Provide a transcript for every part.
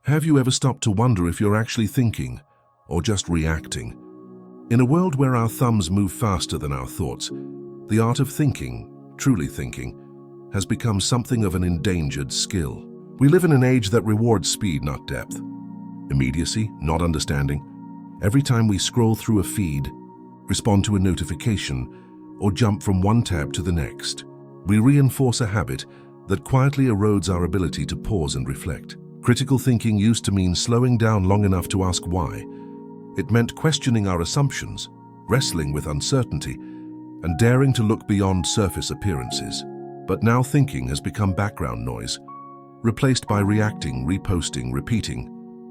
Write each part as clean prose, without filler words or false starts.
Have you ever stopped to wonder if you're actually thinking or just reacting? In a world where our thumbs move faster than our thoughts, the art of thinking, truly thinking, has become something of an endangered skill. We live in an age that rewards speed, not depth. Immediacy, not understanding. Every time we scroll through a feed, respond to a notification, or jump from one tab to the next, we reinforce a habit that quietly erodes our ability to pause and reflect. Critical thinking used to mean slowing down long enough to ask why. It meant questioning our assumptions, wrestling with uncertainty, and daring to look beyond surface appearances. But now thinking has become background noise, replaced by reacting, reposting, repeating.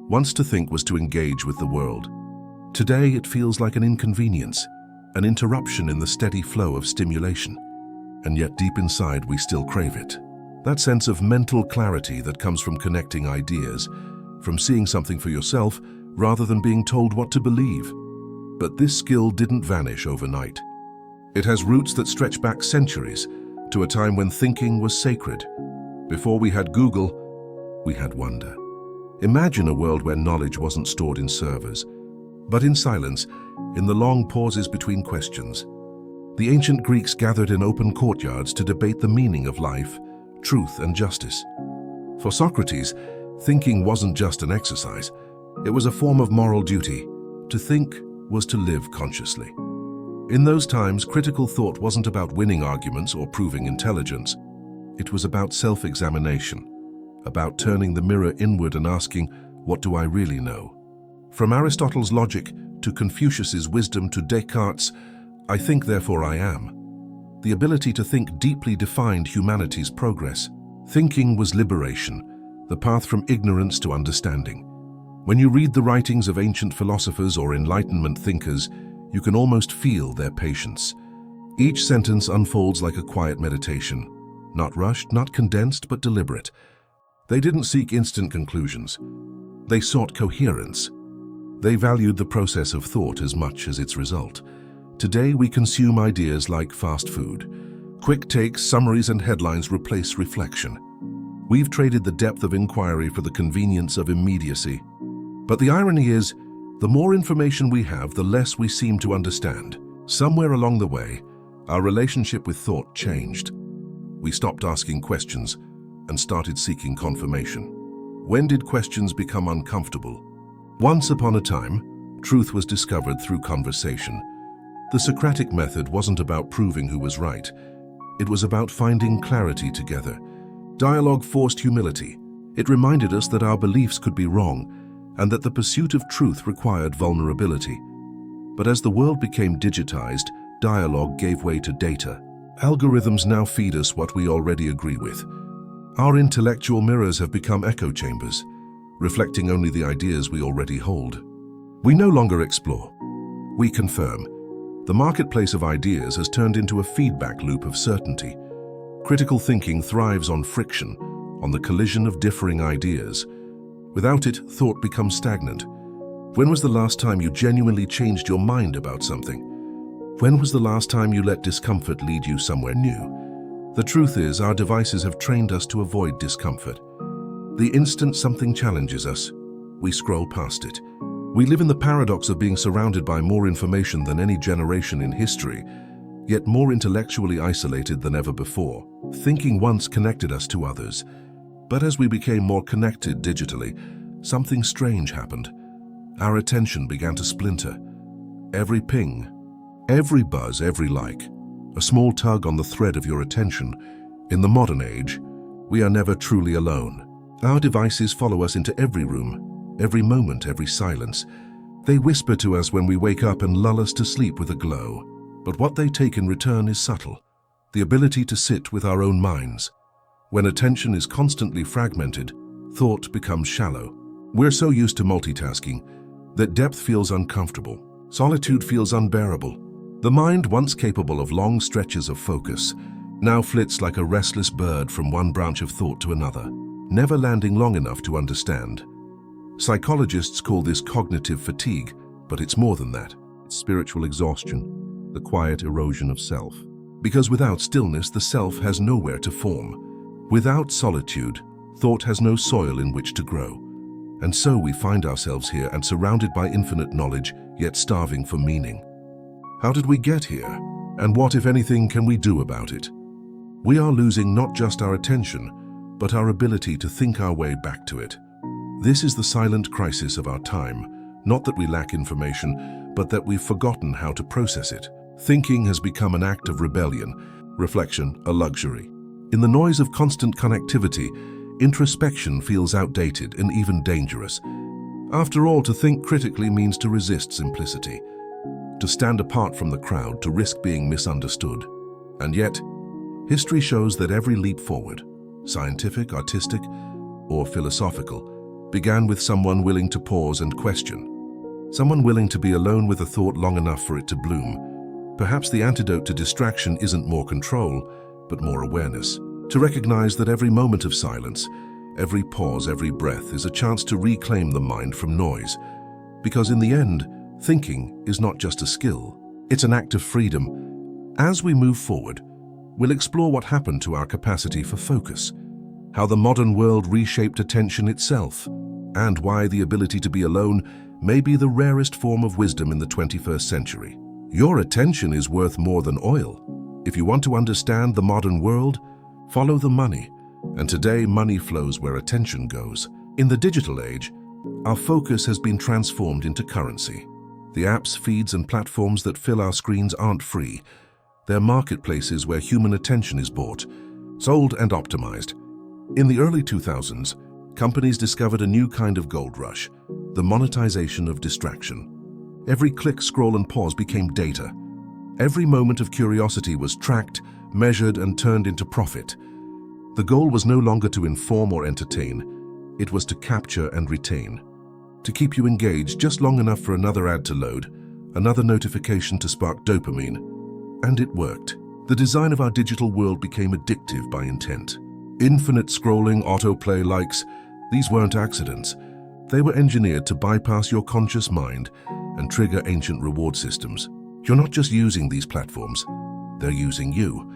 Once to think was to engage with the world. Today it feels like an inconvenience, an interruption in the steady flow of stimulation. And yet deep inside we still crave it. That sense of mental clarity that comes from connecting ideas, from seeing something for yourself rather than being told what to believe. But this skill didn't vanish overnight. It has roots that stretch back centuries to a time when thinking was sacred. Before we had Google, we had wonder. Imagine a world where knowledge wasn't stored in servers, but in silence, in the long pauses between questions. The ancient Greeks gathered in open courtyards to debate the meaning of life, truth, and justice. For Socrates, thinking wasn't just an exercise. It was a form of moral duty. To think was to live consciously. In those times, critical thought wasn't about winning arguments or proving intelligence. It was about self-examination, about turning the mirror inward and asking, what do I really know? From Aristotle's logic to Confucius's wisdom to Descartes' I think therefore I am. The ability to think deeply defined humanity's progress. Thinking was liberation, the path from ignorance to understanding. When you read the writings of ancient philosophers or Enlightenment thinkers, you can almost feel their patience. Each sentence unfolds like a quiet meditation, not rushed, not condensed, but deliberate. They didn't seek instant conclusions. They sought coherence. They valued the process of thought as much as its result. Today we consume ideas like fast food. Quick takes, summaries, and headlines replace reflection. We've traded the depth of inquiry for the convenience of immediacy. But the irony is, the more information we have, the less we seem to understand. Somewhere along the way, our relationship with thought changed. We stopped asking questions and started seeking confirmation. When did questions become uncomfortable? Once upon a time, truth was discovered through conversation. The Socratic method wasn't about proving who was right. It was about finding clarity together. Dialogue forced humility. It reminded us that our beliefs could be wrong and that the pursuit of truth required vulnerability. But as the world became digitized, dialogue gave way to data. Algorithms now feed us what we already agree with. Our intellectual mirrors have become echo chambers, reflecting only the ideas we already hold. We no longer explore. We confirm. The marketplace of ideas has turned into a feedback loop of certainty. Critical thinking thrives on friction, on the collision of differing ideas. Without it, thought becomes stagnant. When was the last time you genuinely changed your mind about something? When was the last time you let discomfort lead you somewhere new? The truth is, our devices have trained us to avoid discomfort. The instant something challenges us, we scroll past it. We live in the paradox of being surrounded by more information than any generation in history, yet more intellectually isolated than ever before. Thinking once connected us to others, but as we became more connected digitally, something strange happened. Our attention began to splinter. Every ping, every buzz, every like, a small tug on the thread of your attention. In the modern age, we are never truly alone. Our devices follow us into every room, every moment, every silence. They whisper to us when we wake up and lull us to sleep with a glow. But what they take in return is subtle, the ability to sit with our own minds. When attention is constantly fragmented, thought becomes shallow. We're so used to multitasking that depth feels uncomfortable. Solitude feels unbearable. The mind, once capable of long stretches of focus, now flits like a restless bird from one branch of thought to another, never landing long enough to understand. Psychologists call this cognitive fatigue, but it's more than that. It's spiritual exhaustion, the quiet erosion of self. Because without stillness, the self has nowhere to form. Without solitude, thought has no soil in which to grow. And so we find ourselves here and surrounded by infinite knowledge, yet starving for meaning. How did we get here? And what, if anything, can we do about it? We are losing not just our attention, but our ability to think our way back to it. This is the silent crisis of our time, not that we lack information, but that we've forgotten how to process it. Thinking has become an act of rebellion, reflection a luxury. In the noise of constant connectivity, introspection feels outdated and even dangerous. After all, to think critically means to resist simplicity, to stand apart from the crowd, to risk being misunderstood. And yet, history shows that every leap forward, scientific, artistic, or philosophical, began with someone willing to pause and question. Someone willing to be alone with a thought long enough for it to bloom. Perhaps the antidote to distraction isn't more control, but more awareness. To recognize that every moment of silence, every pause, every breath is a chance to reclaim the mind from noise. Because in the end, thinking is not just a skill, it's an act of freedom. As we move forward, we'll explore what happened to our capacity for focus, how the modern world reshaped attention itself, and why the ability to be alone may be the rarest form of wisdom in the 21st century. Your attention is worth more than oil. If you want to understand the modern world, follow the money. And today, money flows where attention goes. In the digital age, our focus has been transformed into currency. The apps, feeds, and platforms that fill our screens aren't free. They're marketplaces where human attention is bought, sold, and optimized. In the early 2000s, companies discovered a new kind of gold rush, the monetization of distraction. Every click, scroll, and pause became data. Every moment of curiosity was tracked, measured, and turned into profit. The goal was no longer to inform or entertain. It was to capture and retain. To keep you engaged just long enough for another ad to load, another notification to spark dopamine. And it worked. The design of our digital world became addictive by intent. Infinite scrolling, autoplay, likes, these weren't accidents. They were engineered to bypass your conscious mind and trigger ancient reward systems. You're not just using these platforms, they're using you.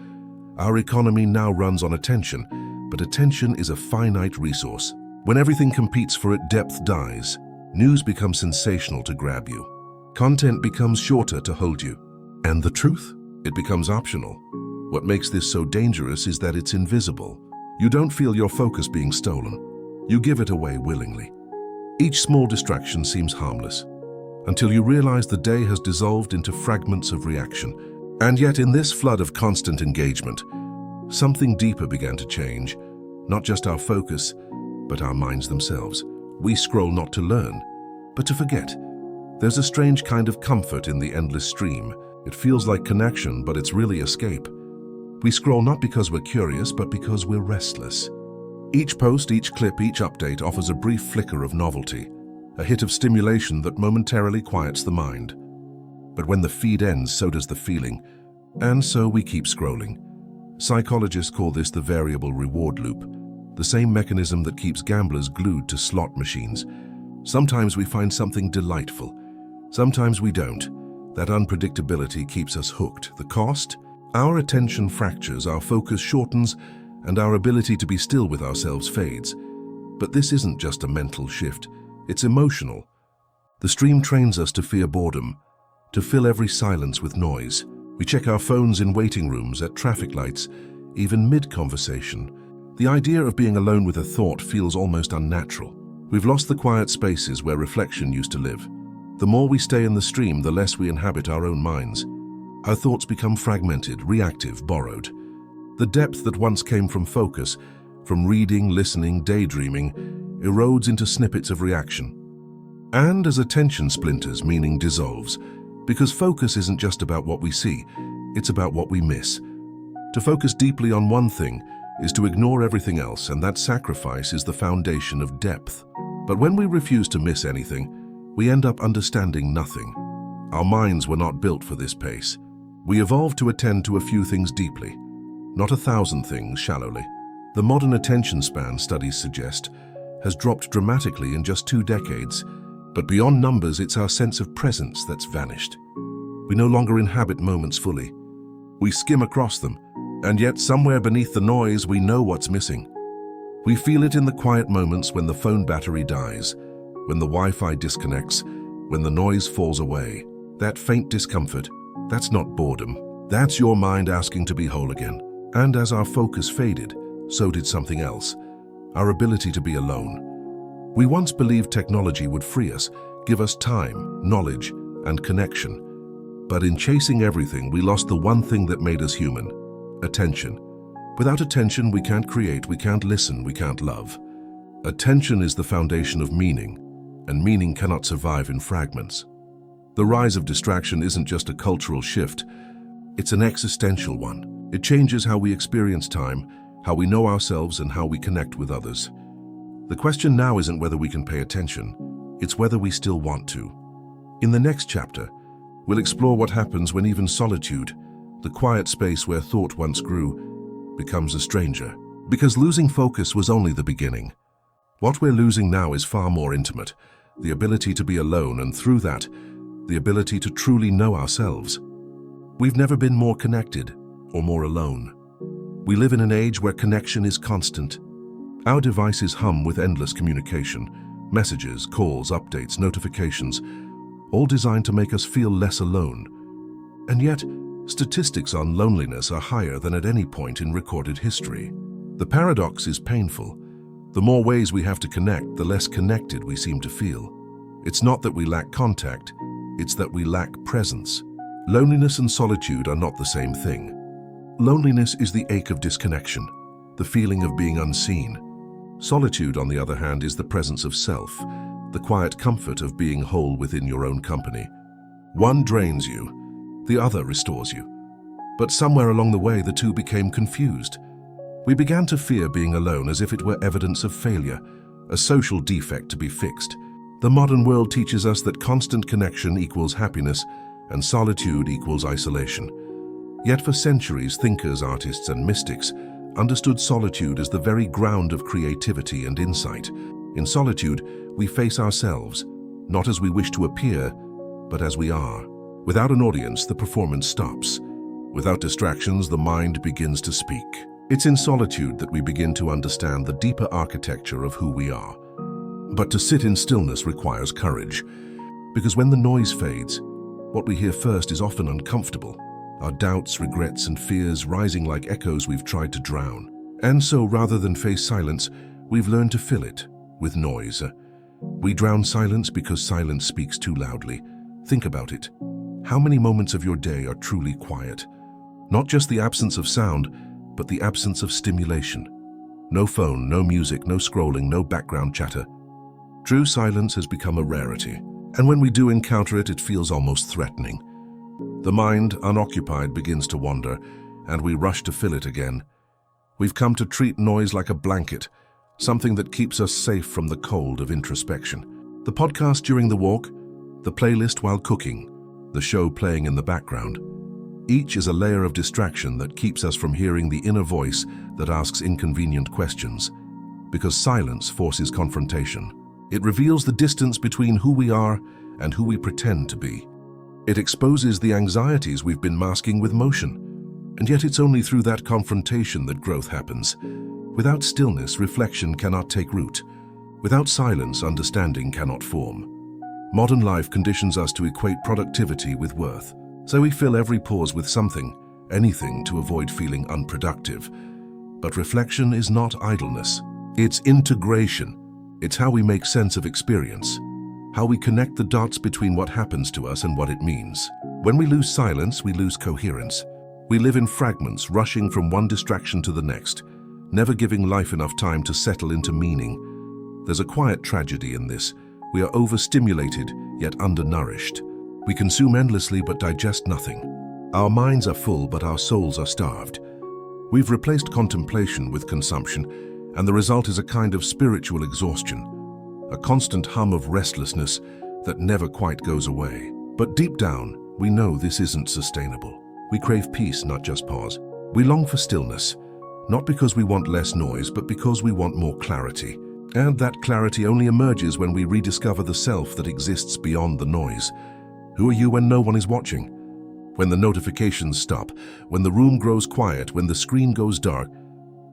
Our economy now runs on attention, but attention is a finite resource. When everything competes for it, depth dies. News becomes sensational to grab you. Content becomes shorter to hold you. And the truth? It becomes optional. What makes this so dangerous is that it's invisible. You don't feel your focus being stolen. You give it away willingly. Each small distraction seems harmless, until you realize the day has dissolved into fragments of reaction. And yet in this flood of constant engagement, something deeper began to change. Not just our focus, but our minds themselves. We scroll not to learn, but to forget. There's a strange kind of comfort in the endless stream. It feels like connection, but it's really escape. We scroll not because we're curious, but because we're restless. Each post, each clip, each update offers a brief flicker of novelty, a hit of stimulation that momentarily quiets the mind. But when the feed ends, so does the feeling, and so we keep scrolling. Psychologists call this the variable reward loop, the same mechanism that keeps gamblers glued to slot machines. Sometimes we find something delightful, sometimes we don't. That unpredictability keeps us hooked. The cost? Our attention fractures, our focus shortens, and our ability to be still with ourselves fades. But this isn't just a mental shift, it's emotional. The stream trains us to fear boredom, to fill every silence with noise. We check our phones in waiting rooms, at traffic lights, even mid-conversation. The idea of being alone with a thought feels almost unnatural. We've lost the quiet spaces where reflection used to live. The more we stay in the stream, the less we inhabit our own minds. Our thoughts become fragmented, reactive, borrowed. The depth that once came from focus, from reading, listening, daydreaming, erodes into snippets of reaction. And as attention splinters, meaning dissolves, because focus isn't just about what we see, it's about what we miss. To focus deeply on one thing is to ignore everything else, and that sacrifice is the foundation of depth. But when we refuse to miss anything, we end up understanding nothing. Our minds were not built for this pace. We evolved to attend to a few things deeply, not 1,000 things shallowly. The modern attention span, studies suggest, has dropped dramatically in just 2 decades. But beyond numbers, it's our sense of presence that's vanished. We no longer inhabit moments fully. We skim across them, and yet somewhere beneath the noise, we know what's missing. We feel it in the quiet moments when the phone battery dies, when the Wi-Fi disconnects, when the noise falls away. That faint discomfort, that's not boredom. That's your mind asking to be whole again. And as our focus faded, so did something else, our ability to be alone. We once believed technology would free us, give us time, knowledge, and connection. But in chasing everything, we lost the one thing that made us human: attention. Without attention, we can't create, we can't listen, we can't love. Attention is the foundation of meaning, and meaning cannot survive in fragments. The rise of distraction isn't just a cultural shift, it's an existential one. It changes how we experience time, how we know ourselves, and how we connect with others. The question now isn't whether we can pay attention, it's whether we still want to. In the next chapter, we'll explore what happens when even solitude, the quiet space where thought once grew, becomes a stranger. Because losing focus was only the beginning. What we're losing now is far more intimate, the ability to be alone, and through that, the ability to truly know ourselves. We've never been more connected or more alone. We live in an age where connection is constant. Our devices hum with endless communication, messages, calls, updates, notifications, all designed to make us feel less alone. And yet, statistics on loneliness are higher than at any point in recorded history. The paradox is painful. The more ways we have to connect, the less connected we seem to feel. It's not that we lack contact, it's that we lack presence. Loneliness and solitude are not the same thing. Loneliness is the ache of disconnection, the feeling of being unseen. Solitude, on the other hand, is the presence of self, the quiet comfort of being whole within your own company. One drains you, the other restores you. But somewhere along the way, the two became confused. We began to fear being alone as if it were evidence of failure, a social defect to be fixed. The modern world teaches us that constant connection equals happiness and solitude equals isolation. Yet for centuries, thinkers, artists, and mystics understood solitude as the very ground of creativity and insight. In solitude, we face ourselves, not as we wish to appear, but as we are. Without an audience, the performance stops. Without distractions, the mind begins to speak. It's in solitude that we begin to understand the deeper architecture of who we are. But to sit in stillness requires courage, because when the noise fades, what we hear first is often uncomfortable. Our doubts, regrets, and fears rising like echoes we've tried to drown. And so, rather than face silence, we've learned to fill it with noise. We drown silence because silence speaks too loudly. Think about it. How many moments of your day are truly quiet? Not just the absence of sound, but the absence of stimulation. No phone, no music, no scrolling, no background chatter. True silence has become a rarity, and when we do encounter it, it feels almost threatening. The mind, unoccupied, begins to wander, and we rush to fill it again. We've come to treat noise like a blanket, something that keeps us safe from the cold of introspection. The podcast during the walk, the playlist while cooking, the show playing in the background. Each is a layer of distraction that keeps us from hearing the inner voice that asks inconvenient questions. Because silence forces confrontation. It reveals the distance between who we are and who we pretend to be. It exposes the anxieties we've been masking with motion. And yet it's only through that confrontation that growth happens. Without stillness, reflection cannot take root. Without silence, understanding cannot form. Modern life conditions us to equate productivity with worth. So we fill every pause with something, anything, to avoid feeling unproductive. But reflection is not idleness. It's integration. It's how we make sense of experience, how we connect the dots between what happens to us and what it means. When we lose silence, we lose coherence. We live in fragments, rushing from one distraction to the next, never giving life enough time to settle into meaning. There's a quiet tragedy in this. We are overstimulated, yet undernourished. We consume endlessly but digest nothing. Our minds are full, but our souls are starved. We've replaced contemplation with consumption, and the result is a kind of spiritual exhaustion, a constant hum of restlessness that never quite goes away. But deep down, we know this isn't sustainable. We crave peace, not just pause. We long for stillness, not because we want less noise, but because we want more clarity. And that clarity only emerges when we rediscover the self that exists beyond the noise. Who are you when no one is watching? When the notifications stop, when the room grows quiet, when the screen goes dark,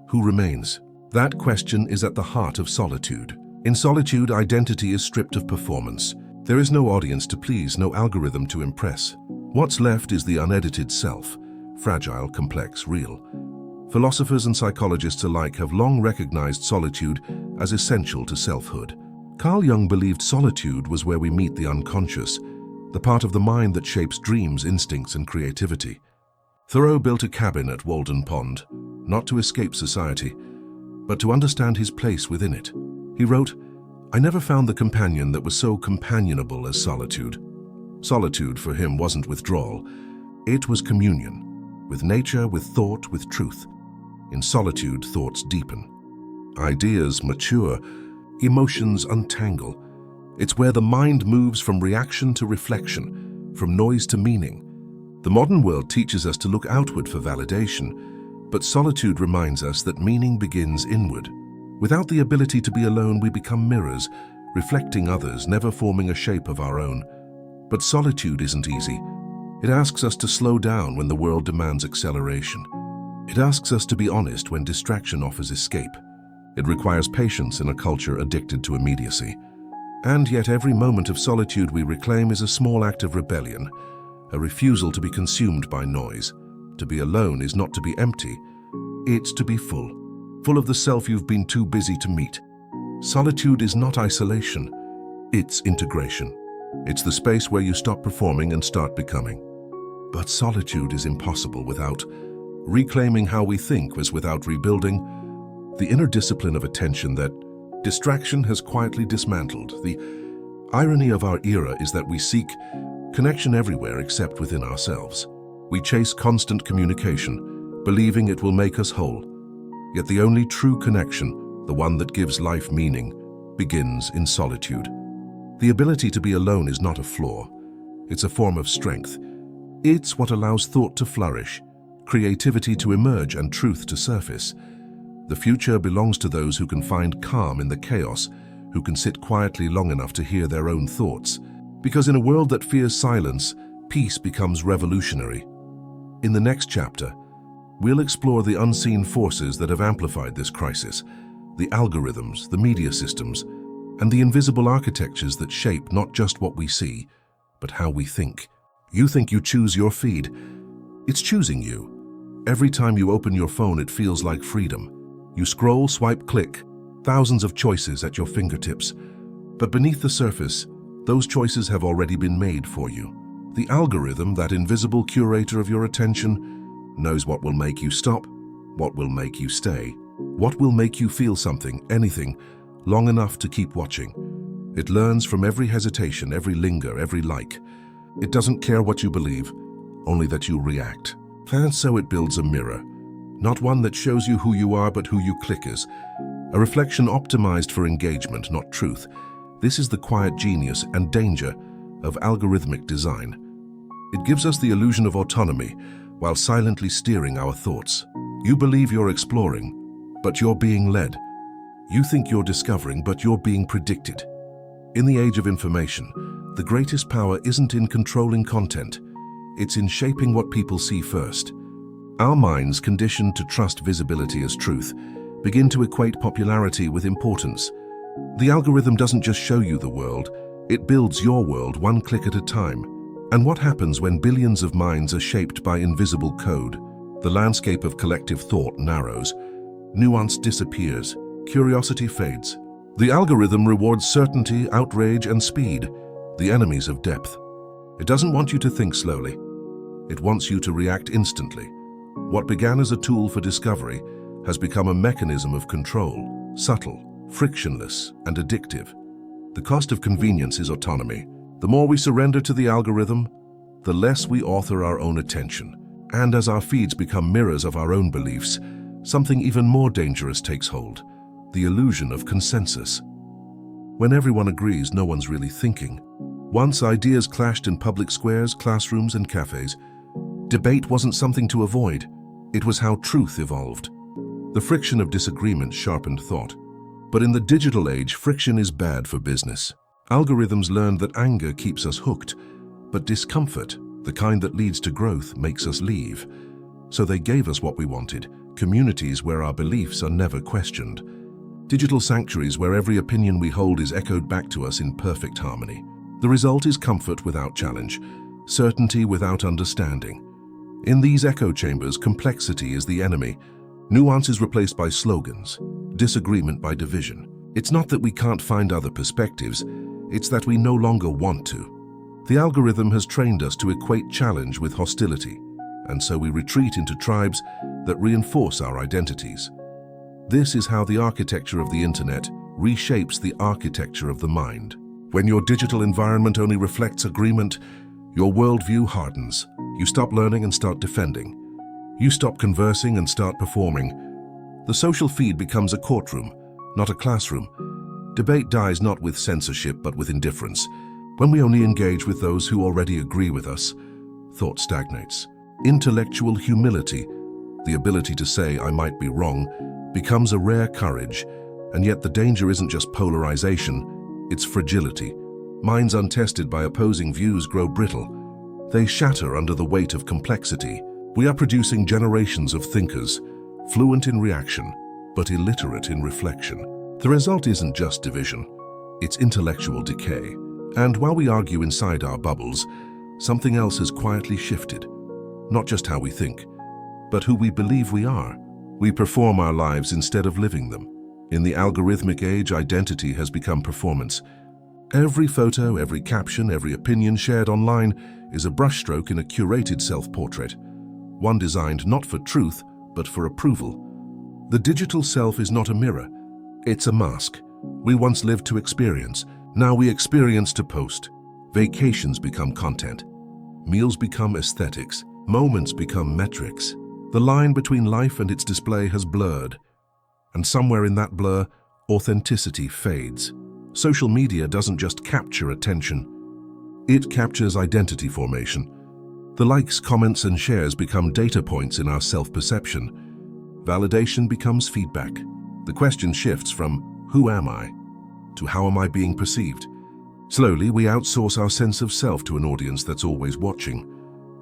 who remains? That question is at the heart of solitude. In solitude, identity is stripped of performance. There is no audience to please, no algorithm to impress. What's left is the unedited self, fragile, complex, real. Philosophers and psychologists alike have long recognized solitude as essential to selfhood. Carl Jung believed solitude was where we meet the unconscious, the part of the mind that shapes dreams, instincts, and creativity. Thoreau built a cabin at Walden Pond, not to escape society, but to understand his place within it. He wrote, "I never found the companion that was so companionable as solitude." Solitude for him wasn't withdrawal, it was communion, with nature, with thought, with truth. In solitude, thoughts deepen. Ideas mature, emotions untangle. It's where the mind moves from reaction to reflection, from noise to meaning. The modern world teaches us to look outward for validation, but solitude reminds us that meaning begins inward. Without the ability to be alone, we become mirrors, reflecting others, never forming a shape of our own. But solitude isn't easy. It asks us to slow down when the world demands acceleration. It asks us to be honest when distraction offers escape. It requires patience in a culture addicted to immediacy. And yet every moment of solitude we reclaim is a small act of rebellion, a refusal to be consumed by noise. To be alone is not to be empty, it's to be full of the self you've been too busy to meet. Solitude is not isolation, it's integration. It's the space where you stop performing and start becoming. But solitude is impossible without reclaiming how we think, as without rebuilding the inner discipline of attention that distraction has quietly dismantled. The irony of our era is that we seek connection everywhere except within ourselves. We chase constant communication, believing it will make us whole. Yet the only true connection, the one that gives life meaning, begins in solitude. The ability to be alone is not a flaw. It's a form of strength. It's what allows thought to flourish, creativity to emerge, and truth to surface. The future belongs to those who can find calm in the chaos, who can sit quietly long enough to hear their own thoughts. Because in a world that fears silence, peace becomes revolutionary. In the next chapter, we'll explore the unseen forces that have amplified this crisis, the algorithms, the media systems, and the invisible architectures that shape not just what we see, but how we think. You think you choose your feed. It's choosing you. Every time you open your phone, it feels like freedom. You scroll, swipe, click, thousands of choices at your fingertips. But beneath the surface, those choices have already been made for you. The algorithm, that invisible curator of your attention, knows what will make you stop, what will make you stay, what will make you feel something, anything, long enough to keep watching. It learns from every hesitation, every linger, every like. It doesn't care what you believe, only that you react. And so it builds a mirror, not one that shows you who you are, but who you click as. A reflection optimized for engagement, not truth. This is the quiet genius and danger of algorithmic design. It gives us the illusion of autonomy while silently steering our thoughts. You believe you're exploring, but you're being led. You think you're discovering, but you're being predicted. In the age of information, the greatest power isn't in controlling content, it's in shaping what people see first. Our minds, conditioned to trust visibility as truth, begin to equate popularity with importance. The algorithm doesn't just show you the world, it builds your world one click at a time. And what happens when billions of minds are shaped by invisible code? The landscape of collective thought narrows, nuance disappears, curiosity fades. The algorithm rewards certainty, outrage, and speed, the enemies of depth. It doesn't want you to think slowly. It wants you to react instantly. What began as a tool for discovery has become a mechanism of control, subtle, frictionless, and addictive. The cost of convenience is autonomy. The more we surrender to the algorithm, the less we author our own attention. And as our feeds become mirrors of our own beliefs, something even more dangerous takes hold: the illusion of consensus. When everyone agrees, no one's really thinking. Once ideas clashed in public squares, classrooms, and cafes. Debate wasn't something to avoid, it was how truth evolved. The friction of disagreement sharpened thought. But in the digital age, friction is bad for business. Algorithms learned that anger keeps us hooked, but discomfort, the kind that leads to growth, makes us leave. So they gave us what we wanted: communities where our beliefs are never questioned. Digital sanctuaries where every opinion we hold is echoed back to us in perfect harmony. The result is comfort without challenge, certainty without understanding. In these echo chambers, complexity is the enemy. Nuance is replaced by slogans, disagreement by division. It's not that we can't find other perspectives, it's that we no longer want to. The algorithm has trained us to equate challenge with hostility, and so we retreat into tribes that reinforce our identities. This is how the architecture of the internet reshapes the architecture of the mind. When your digital environment only reflects agreement, your worldview hardens. You stop learning and start defending. You stop conversing and start performing. The social feed becomes a courtroom, not a classroom. Debate dies not with censorship but with indifference. When we only engage with those who already agree with us, thought stagnates. Intellectual humility, the ability to say I might be wrong, becomes a rare courage, and yet the danger isn't just polarization, it's fragility. Minds untested by opposing views grow brittle. They shatter under the weight of complexity. We are producing generations of thinkers, fluent in reaction, but illiterate in reflection. The result isn't just division, it's intellectual decay. And while we argue inside our bubbles, something else has quietly shifted. Not just how we think, but who we believe we are. We perform our lives instead of living them. In the algorithmic age, identity has become performance. Every photo, every caption, every opinion shared online is a brushstroke in a curated self-portrait, one designed not for truth, but for approval. The digital self is not a mirror, it's a mask. We once lived to experience, now we experience to post. Vacations become content, meals become aesthetics, moments become metrics. The line between life and its display has blurred, and somewhere in that blur, authenticity fades. Social media doesn't just capture attention, it captures identity formation. The likes, comments, and shares become data points in our self-perception. Validation becomes feedback. The question shifts from who am I to how am I being perceived? Slowly, we outsource our sense of self to an audience that's always watching.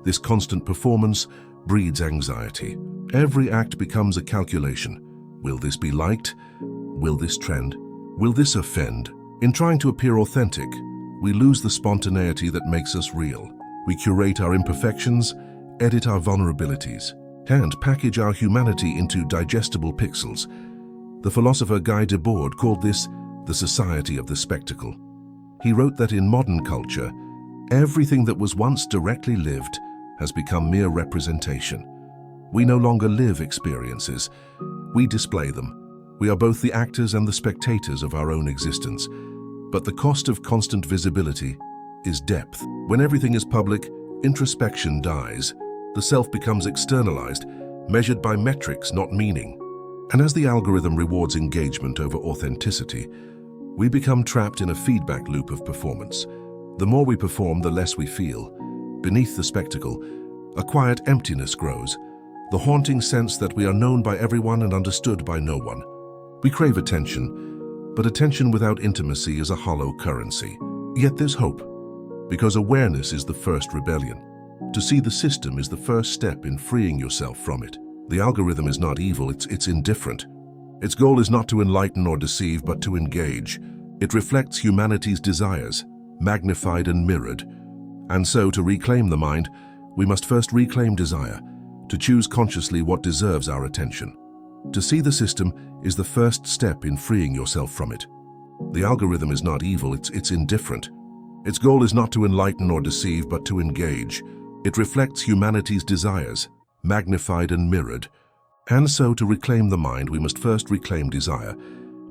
This constant performance breeds anxiety. Every act becomes a calculation. Will this be liked? Will this trend? Will this offend? In trying to appear authentic, we lose the spontaneity that makes us real. We curate our imperfections, edit our vulnerabilities, and package our humanity into digestible pixels. The philosopher Guy Debord called this the society of the spectacle. He wrote that in modern culture, everything that was once directly lived has become mere representation. We no longer live experiences, we display them. We are both the actors and the spectators of our own existence. But the cost of constant visibility is depth. When everything is public, introspection dies. The self becomes externalized, measured by metrics, not meaning. And as the algorithm rewards engagement over authenticity, we become trapped in a feedback loop of performance. The more we perform, the less we feel. Beneath the spectacle, a quiet emptiness grows, the haunting sense that we are known by everyone and understood by no one. We crave attention, but attention without intimacy is a hollow currency. Yet there's hope, because awareness is the first rebellion. To see the system is the first step in freeing yourself from it. The algorithm is not evil, it's indifferent. Its goal is not to enlighten or deceive, but to engage. It reflects humanity's desires, magnified and mirrored. And so, to reclaim the mind, we must first reclaim desire, to choose consciously what deserves our attention. To see the system is the first step in freeing yourself from it. The algorithm is not evil, it's indifferent. Its goal is not to enlighten or deceive, but to engage. It reflects humanity's desires, magnified and mirrored. And so, to reclaim the mind, we must first reclaim desire,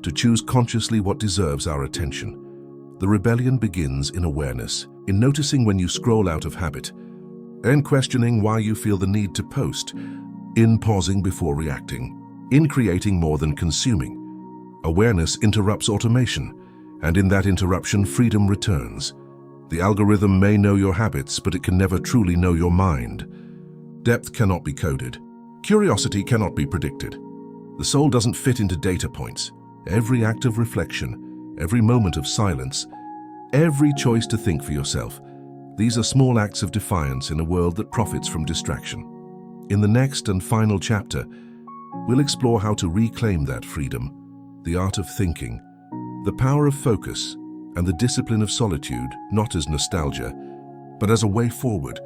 to choose consciously what deserves our attention. The rebellion begins in awareness, in noticing when you scroll out of habit, in questioning why you feel the need to post, in pausing before reacting, in creating more than consuming. Awareness interrupts automation, and in that interruption, freedom returns. The algorithm may know your habits, but it can never truly know your mind. Depth cannot be coded. Curiosity cannot be predicted. The soul doesn't fit into data points. Every act of reflection, every moment of silence, every choice to think for yourself, these are small acts of defiance in a world that profits from distraction. In the next and final chapter, we'll explore how to reclaim that freedom, the art of thinking, the power of focus, and the discipline of solitude, not as nostalgia, but as a way forward.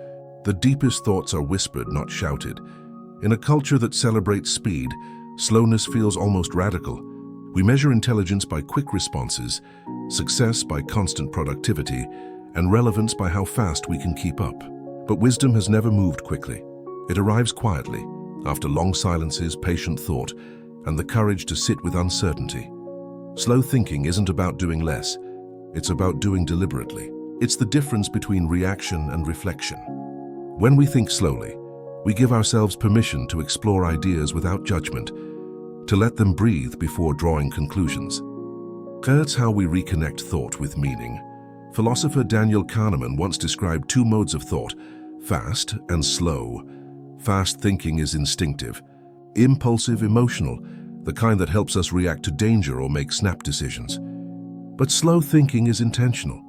The deepest thoughts are whispered, not shouted. In a culture that celebrates speed, slowness feels almost radical. We measure intelligence by quick responses, success by constant productivity, and relevance by how fast we can keep up. But wisdom has never moved quickly. It arrives quietly, after long silences, patient thought, and the courage to sit with uncertainty. Slow thinking isn't about doing less. It's about doing deliberately. It's the difference between reaction and reflection. When we think slowly, we give ourselves permission to explore ideas without judgment, to let them breathe before drawing conclusions. That's how we reconnect thought with meaning. Philosopher Daniel Kahneman once described two modes of thought, fast and slow. Fast thinking is instinctive, impulsive, emotional, the kind that helps us react to danger or make snap decisions. But slow thinking is intentional.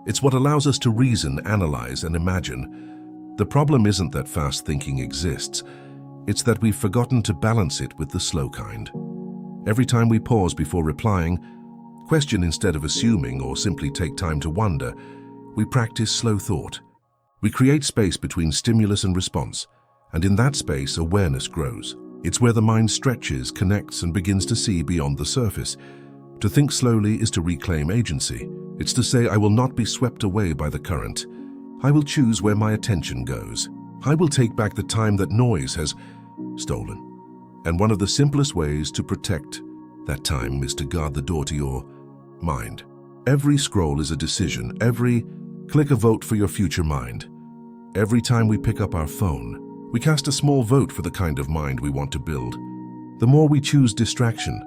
It's what allows us to reason, analyze, and imagine. The problem isn't that fast thinking exists. It's that we've forgotten to balance it with the slow kind. Every time we pause before replying, question instead of assuming, or simply take time to wonder, we practice slow thought. We create space between stimulus and response, and in that space, awareness grows. It's where the mind stretches, connects, and begins to see beyond the surface. To think slowly is to reclaim agency. It's to say, I will not be swept away by the current. I will choose where my attention goes. I will take back the time that noise has stolen. And one of the simplest ways to protect that time is to guard the door to your mind. Every scroll is a decision. Every click a vote for your future mind. Every time we pick up our phone, we cast a small vote for the kind of mind we want to build. The more we choose distraction,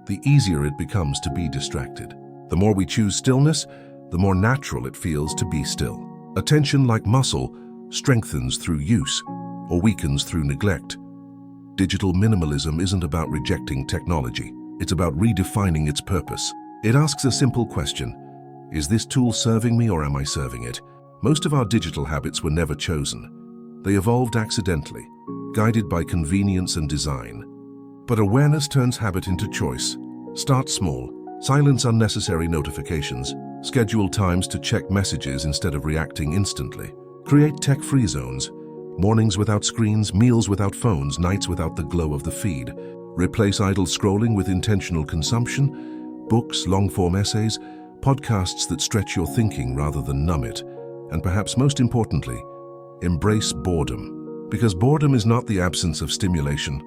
the easier it becomes to be distracted. The more we choose stillness, the more natural it feels to be still. Attention, like muscle, strengthens through use or weakens through neglect. Digital minimalism isn't about rejecting technology. It's about redefining its purpose. It asks a simple question: is this tool serving me or am I serving it? Most of our digital habits were never chosen. They evolved accidentally, guided by convenience and design. But awareness turns habit into choice. Start small. Silence unnecessary notifications. Schedule times to check messages instead of reacting instantly. Create tech-free zones. Mornings without screens, meals without phones, nights without the glow of the feed. Replace idle scrolling with intentional consumption. Books, long-form essays, podcasts that stretch your thinking rather than numb it. And perhaps most importantly, embrace boredom. Because boredom is not the absence of stimulation.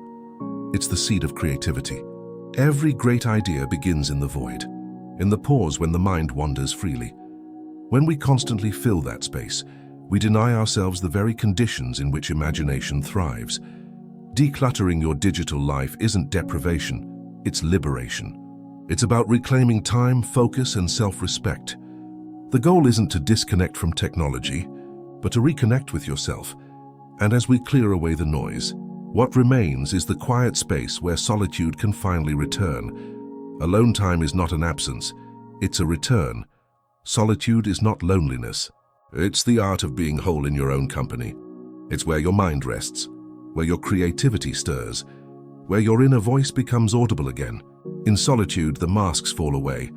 It's the seed of creativity. Every great idea begins in the void, in the pause when the mind wanders freely. When we constantly fill that space, we deny ourselves the very conditions in which imagination thrives. Decluttering your digital life isn't deprivation, it's liberation. It's about reclaiming time, focus, and self-respect. The goal isn't to disconnect from technology, but to reconnect with yourself. And as we clear away the noise, what remains is the quiet space where solitude can finally return. Alone time is not an absence, it's a return. Solitude is not loneliness. It's the art of being whole in your own company. It's where your mind rests, where your creativity stirs, where your inner voice becomes audible again. In solitude, the masks fall away,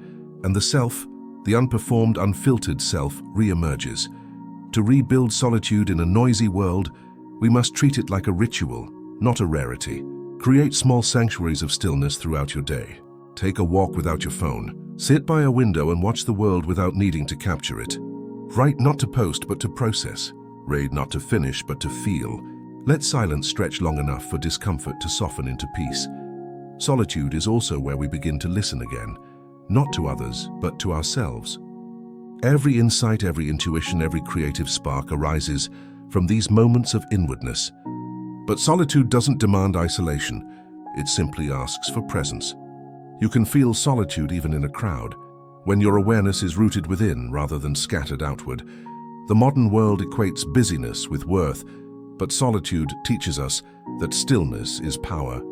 and the self, the unperformed, unfiltered self, re-emerges. To rebuild solitude in a noisy world, we must treat it like a ritual, not a rarity. Create small sanctuaries of stillness throughout your day. Take a walk without your phone. Sit by a window and watch the world without needing to capture it. Write not to post but to process. Read not to finish but to feel. Let silence stretch long enough for discomfort to soften into peace. Solitude is also where we begin to listen again, not to others, but to ourselves. Every insight, every intuition, every creative spark arises from these moments of inwardness. But solitude doesn't demand isolation. It simply asks for presence. You can feel solitude even in a crowd, when your awareness is rooted within rather than scattered outward. The modern world equates busyness with worth, but solitude teaches us that stillness is power.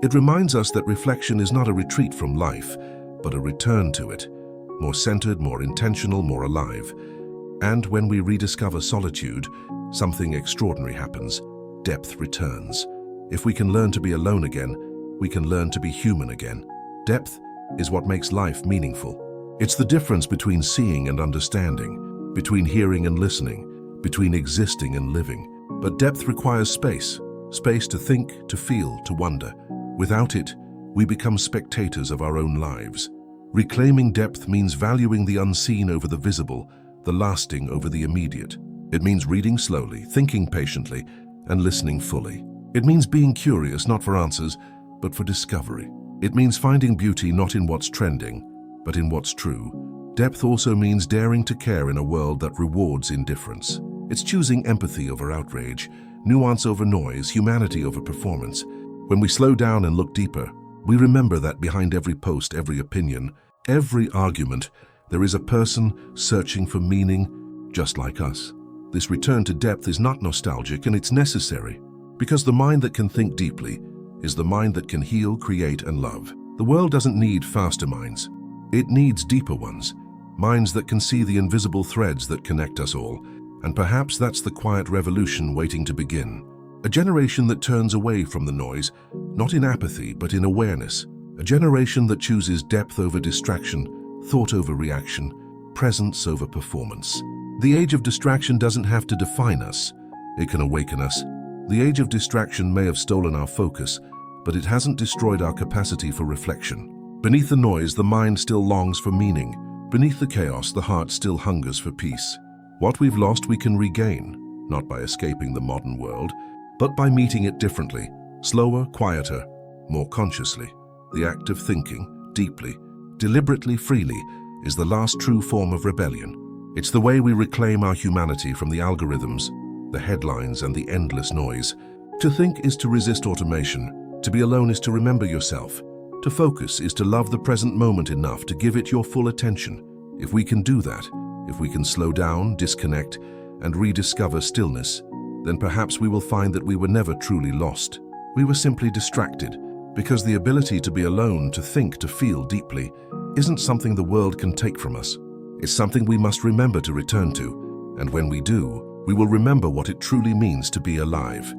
It reminds us that reflection is not a retreat from life, but a return to it, more centered, more intentional, more alive. And when we rediscover solitude, something extraordinary happens. Depth returns. If we can learn to be alone again, we can learn to be human again. Depth is what makes life meaningful. It's the difference between seeing and understanding, between hearing and listening, between existing and living. But depth requires space to think, to feel, to wonder. Without it, we become spectators of our own lives. Reclaiming depth means valuing the unseen over the visible, the lasting over the immediate. It means reading slowly, thinking patiently, and listening fully. It means being curious, not for answers, but for discovery. It means finding beauty not in what's trending, but in what's true. Depth also means daring to care in a world that rewards indifference. It's choosing empathy over outrage, nuance over noise, humanity over performance. When we slow down and look deeper, we remember that behind every post, every opinion, every argument, there is a person searching for meaning just like us. This return to depth is not nostalgic, and it's necessary, because the mind that can think deeply is the mind that can heal, create, and love. The world doesn't need faster minds. It needs deeper ones, minds that can see the invisible threads that connect us all. And perhaps that's the quiet revolution waiting to begin. A generation that turns away from the noise, not in apathy, but in awareness. A generation that chooses depth over distraction, thought over reaction, presence over performance. The age of distraction doesn't have to define us. It can awaken us. The age of distraction may have stolen our focus, but it hasn't destroyed our capacity for reflection. Beneath the noise, the mind still longs for meaning. Beneath the chaos, the heart still hungers for peace. What we've lost, we can regain, not by escaping the modern world, but by meeting it differently, slower, quieter, more consciously. The act of thinking, deeply, deliberately, freely, is the last true form of rebellion. It's the way we reclaim our humanity from the algorithms, the headlines, and the endless noise. To think is to resist automation. To be alone is to remember yourself. To focus is to love the present moment enough to give it your full attention. If we can do that, if we can slow down, disconnect, and rediscover stillness, then perhaps we will find that we were never truly lost. We were simply distracted, because the ability to be alone, to think, to feel deeply, isn't something the world can take from us. It's something we must remember to return to, and when we do, we will remember what it truly means to be alive.